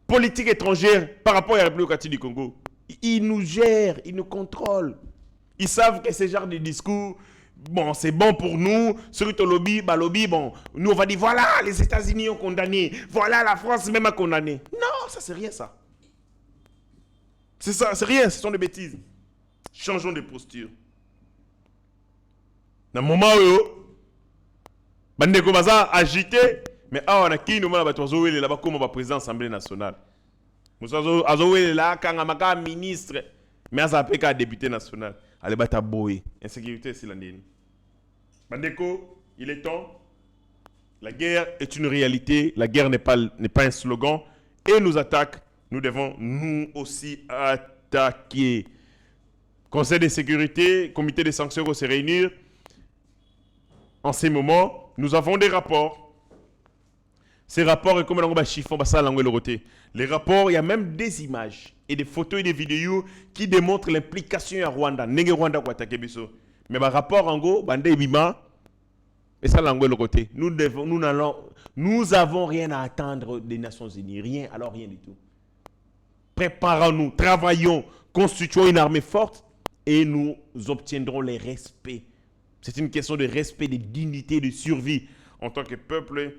politique étrangère par rapport à la République du Congo. Ils nous gèrent, ils nous contrôlent. Ils savent que ce genre de discours, bon, c'est bon pour nous. Sur le lobby, bon, nous on va dire, voilà, les États-Unis ont condamné. Voilà, la France même a condamné. Non, ça c'est rien ça. C'est ça, c'est rien, ce sont des bêtises. Changeons de posture. Dans le moment où, Bandeko Baza agité, mais on a qui nous m'a battu là-bas comme président de l'Assemblée nationale. Nous sommes là, quand on a un ministre, mais on a un député national. Allez, bata boy. Insécurité, c'est l'année. Bandeko, il est temps. La guerre est une réalité. La guerre n'est pas un slogan. Et nous attaque. Nous devons nous aussi attaquer. Conseil de sécurité, comité de sanctions vont se réunir. En ces moments, nous avons des rapports. Ces rapports, comme on a chiffon, les rapports, il y a même des images et des photos et des vidéos qui démontrent l'implication à Rwanda. Nenge Rwanda ko attaquer biso. Mais par rapport en go, bande bima et ça l'angle le côté. Nous avons rien à attendre des Nations Unies, rien, alors rien du tout. Préparons-nous, travaillons, constituons une armée forte et nous obtiendrons les respects. C'est une question de respect, de dignité, de survie en tant que peuple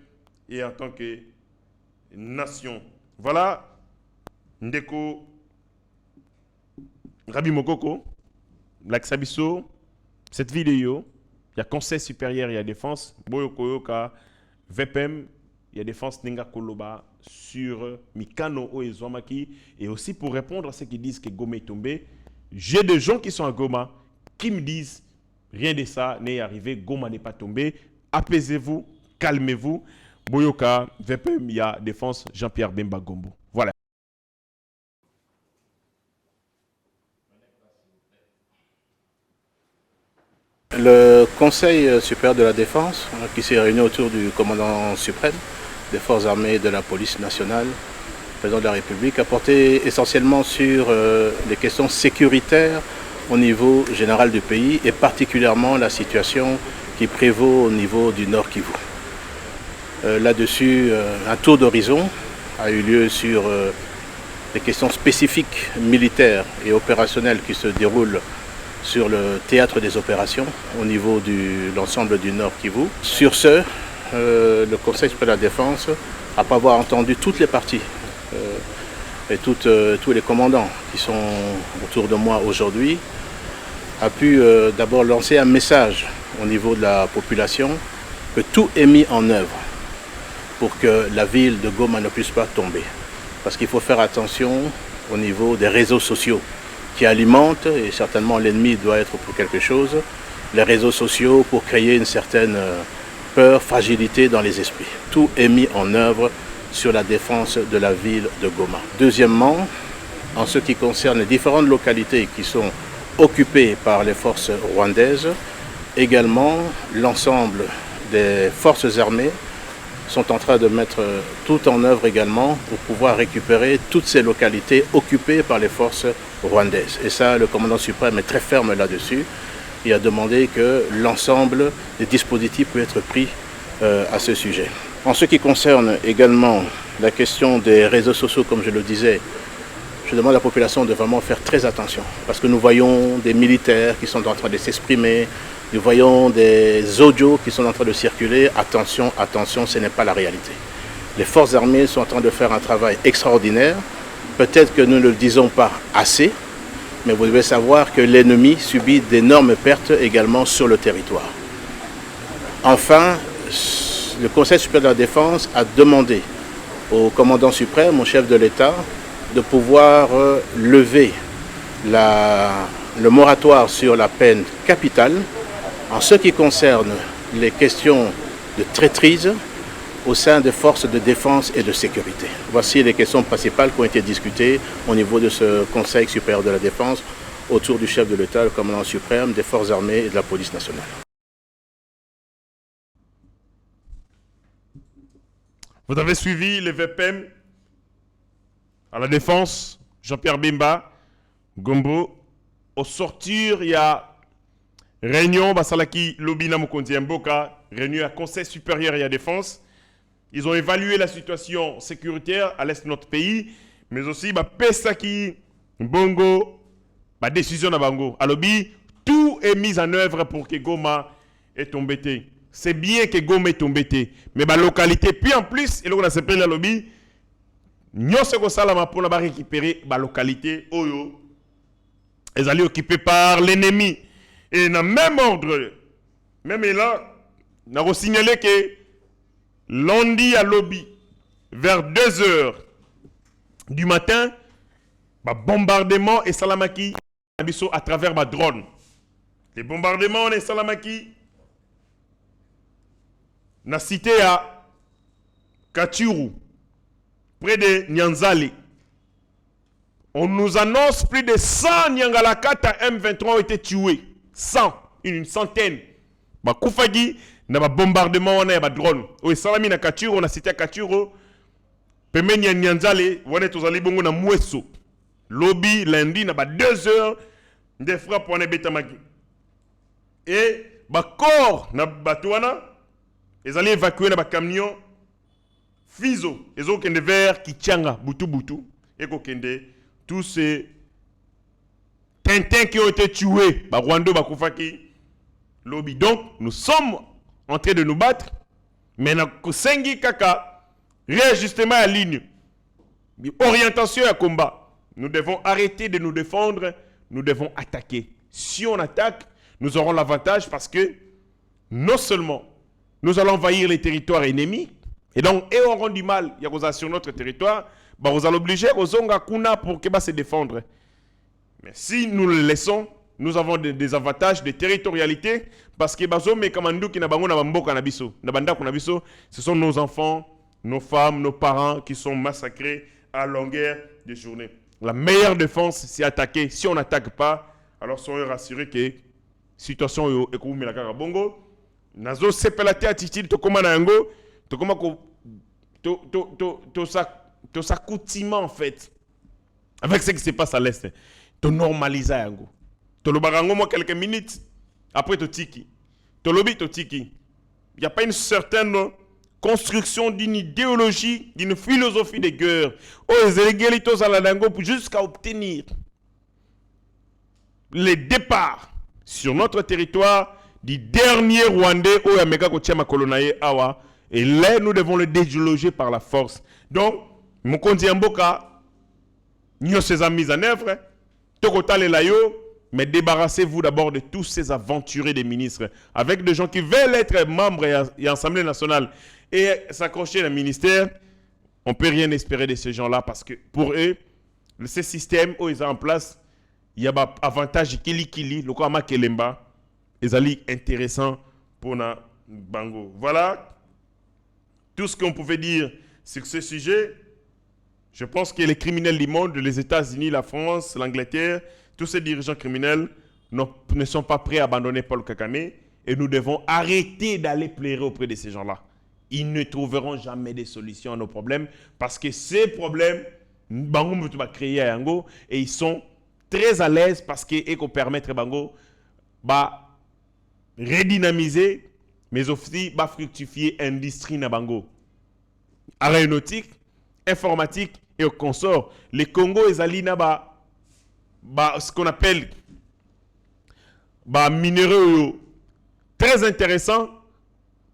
et en tant que nation. Voilà, Ndeko Rabi Mokoko, Laksabiso, cette vidéo, il y a Conseil supérieur, il y a défense, Boyokoyoka, VPM, il y a défense Ninga Koloba sur Mikano Oezwamaki, et aussi pour répondre à ceux qui disent que Goma est tombé, j'ai des gens qui sont à Goma qui me disent rien de ça n'est arrivé, Goma n'est pas tombé, apaisez-vous, calmez-vous. Boyoka, VPM, il y a défense Jean-Pierre Bemba Gombo. Voilà. Le Conseil supérieur de la défense, qui s'est réuni autour du commandant suprême des forces armées et de la police nationale, président de la République, a porté essentiellement sur les questions sécuritaires au niveau général du pays et particulièrement la situation qui prévaut au niveau du Nord Kivu. Là-dessus, un tour d'horizon a eu lieu sur les questions spécifiques militaires et opérationnelles qui se déroulent sur le théâtre des opérations au niveau de l'ensemble du Nord Kivu. Sur ce, le Conseil supérieur de la défense, après avoir entendu toutes les parties et tous les commandants qui sont autour de moi aujourd'hui, a pu d'abord lancer un message au niveau de la population que tout est mis en œuvre pour que la ville de Goma ne puisse pas tomber. Parce qu'il faut faire attention au niveau des réseaux sociaux qui alimentent, et certainement l'ennemi doit être pour quelque chose, les réseaux sociaux pour créer une certaine peur, fragilité dans les esprits. Tout est mis en œuvre sur la défense de la ville de Goma. Deuxièmement, en ce qui concerne les différentes localités qui sont occupées par les forces rwandaises, également l'ensemble des forces armées sont en train de mettre tout en œuvre également pour pouvoir récupérer toutes ces localités occupées par les forces rwandaises. Et ça, le commandant suprême est très ferme là-dessus. Il a demandé que l'ensemble des dispositifs puissent être pris à ce sujet. En ce qui concerne également la question des réseaux sociaux, comme je le disais, je demande à la population de vraiment faire très attention parce que nous voyons des militaires qui sont en train de s'exprimer, nous voyons des audios qui sont en train de circuler. Attention, attention, ce n'est pas la réalité. Les forces armées sont en train de faire un travail extraordinaire. Peut-être que nous ne le disons pas assez, mais vous devez savoir que l'ennemi subit d'énormes pertes également sur le territoire. Enfin, le Conseil supérieur de la défense a demandé au commandant suprême, au chef de l'État, de pouvoir lever le moratoire sur la peine capitale en ce qui concerne les questions de traîtrise au sein des forces de défense et de sécurité. Voici les questions principales qui ont été discutées au niveau de ce Conseil supérieur de la défense autour du chef de l'État, le commandant suprême, des forces armées et de la police nationale. Vous avez suivi les VPM à la défense, Jean-Pierre Bemba, Gombo. Au sortir, il y a réunion, Basalaki, Lobina Mokondi Mboka, réunion à Conseil supérieur et à défense. Ils ont évalué la situation sécuritaire à l'est de notre pays, mais aussi Pesaki, Bongo, décision de Bango. À Lobi, tout est mis en œuvre pour que Goma est tombé. C'est bien que Goma est tombé, mais la localité, puis en plus, et là on a s'appelé la Lobi, nous sommes pour récupérer la localité, Oyo, ils allaient occupés par l'ennemi. Et dans le même ordre, même là, on a signalé que lundi à Lobby, vers 2h du matin, bombardement et Salamaki à travers ma drone. Les bombardements et Salamaki, on a cité à Kachuru, près de Nyanzali. On nous annonce plus de 100 Nyangalakata M23 ont été tués. 100, une centaine. Koufagi, na ba bombardement on a ba drone. O salami na Kachuru, on a cité à Kachuru. Pemenya Nyanzale, on est aux bongo na Mweso. Lobby lundi na ba 2h de frappe on est betamaki. Et ba corps na batouana, ils allaient évacuer na ba camion Fizo, ils ont kende vers Kichanga, Butu et kokende tous ces Tintins qui ont été tués par Rwanda, Bakoufaki, Lobby. Donc, nous sommes en train de nous battre, mais nous avons Kaka, réajustement à ligne, orientation à combat. Nous devons arrêter de nous défendre, nous devons attaquer. Si on attaque, nous aurons l'avantage parce que non seulement nous allons envahir les territoires ennemis, et donc, et on rend du mal, il y a sur notre territoire, vous allez obliger aux Kuna pour que se défendre. Mais si nous le laissons, nous avons des avantages de territorialité parce que ce sont nos enfants, nos femmes, nos parents qui sont massacrés à longueur de journée. La meilleure défense, c'est attaquer. Si on n'attaque pas, alors soyez rassurés que la situation est comme la Bongo. Nazo sepelate attitude to koma na yango, to koma ko to s'accoutumant en fait avec ce qui se passe à l'est. To normaliser yango. To lo barango moi quelques minutes après to tiki. To lobi to tiki. Il n'y a pas une certaine construction d'une idéologie, d'une philosophie de guerre. Oh, les aladango jusqu'à obtenir le départ sur notre territoire du dernier Rwandais au Yamega Kotiama Kolonaye Awa. Et là, nous devons le déloger par la force. Donc, mon Kondi Mboka, nous sommes mis en œuvre. Tokota le layo, Mais débarrassez-vous d'abord de tous ces aventuriers des ministres, avec des gens qui veulent être membres et Assemblée nationale et s'accrocher à un ministère. On ne peut rien espérer de ces gens-là parce que pour eux, ce système où ils sont en place, il y a des avantages qui le quoi kelemba, ils sont intéressants pour na bango. Voilà tout ce qu'on pouvait dire sur ce sujet. Je pense que les criminels du monde, les États-Unis, la France, l'Angleterre, tous ces dirigeants criminels ne sont pas prêts à abandonner Paul Kagame et nous devons arrêter d'aller pleurer auprès de ces gens-là. Ils ne trouveront jamais de solutions à nos problèmes parce que ces problèmes, Bango va créer à Yango et ils sont très à l'aise parce qu'ils permettent Bango de redynamiser, mais aussi de fructifier l'industrie na Bango. Aéronautique, informatique et au consort. Les Congo et Zalina, ce qu'on appelle minéraux très intéressants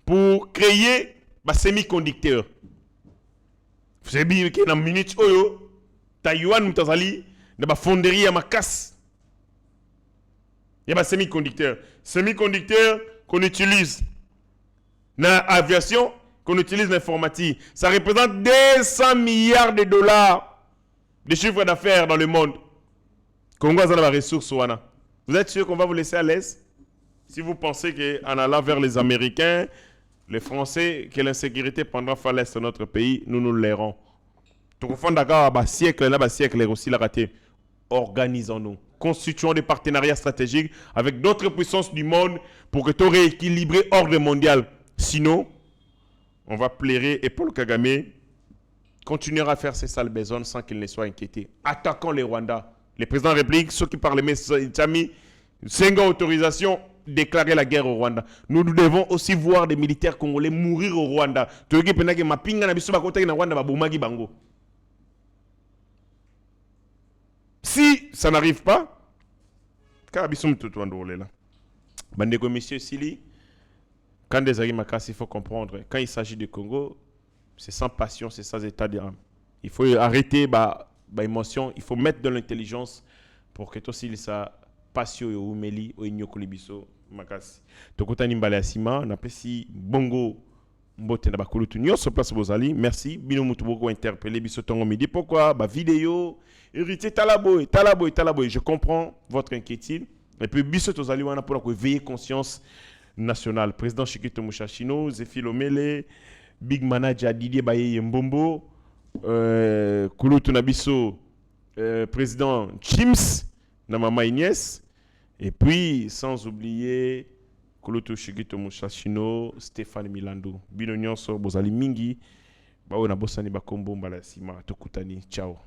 pour créer des semi-conducteurs. Vous savez que dans minute oyo Taïwan mutazali na fonderie à Makas. Il y a des semi-conducteurs. Semi-conducteurs qu'on utilise dans l'aviation, qu'on utilise dans l'informatique. Ça représente 200 milliards de dollars de chiffre d'affaires dans le monde. Congo a des ressources. Vous êtes sûr qu'on va vous laisser à l'aise? Si vous pensez qu'en allant vers les Américains, les Français, que l'insécurité prendra falaise sur notre pays, nous nous l'airons. Tout le monde d'accord, siècle aussi la raté. Organisons-nous. Constituons des partenariats stratégiques avec d'autres puissances du monde pour que tout rééquilibrer ordre mondial. Sinon, on va plairer et Paul Kagame continuera à faire ses sales besognes sans qu'il ne soit inquiété. Attaquons les Rwandais. Les présidents de la République, ceux qui parlent mais c'est autorisation déclarer la guerre au Rwanda. Nous devons aussi voir des militaires congolais mourir au Rwanda. Si ça n'arrive pas, messieurs Sili, quand des Makas, il faut comprendre, quand il s'agit du Congo, c'est sans passion, c'est sans état d'âme. Il faut arrêter émotion, il faut mettre de l'intelligence pour que tout ça passion et umeli ou inyokolibiso makasi. Tokotani mbale asima, na pesi bongo mbote na bakulutu nyonso place bozali. Merci. Bino mutu boko interpeller biso tongo midi. Pourquoi vidéo hérité talaboy. Je comprends votre inquiétude. Et puis biso tozali wana pour veiller conscience nationale. Président Chikito Mushashino, Zéphile Lomele, Big Manager Didier Baye Mbombo, kulutu na biso président Chims na mama Ignace. Et puis, sans oublier Kulutu Shigito Mushashino, Stéphane Milando. Bino nyonso bozali mingi. Bao na bosani bakombo mbala sima tokutani. Ciao.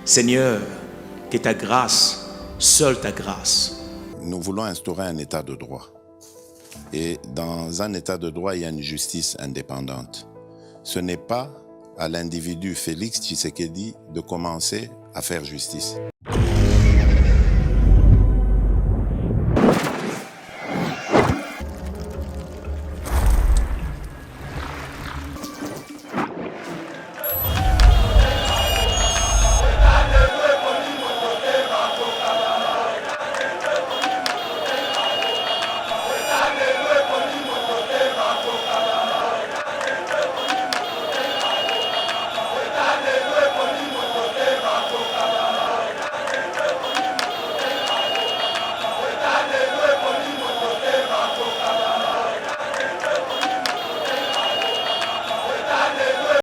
Seigneur, que ta grâce, seule ta grâce. Nous voulons instaurer un état de droit. Et dans un état de droit, il y a une justice indépendante. Ce n'est pas à l'individu Félix Tshisekedi de commencer à faire justice.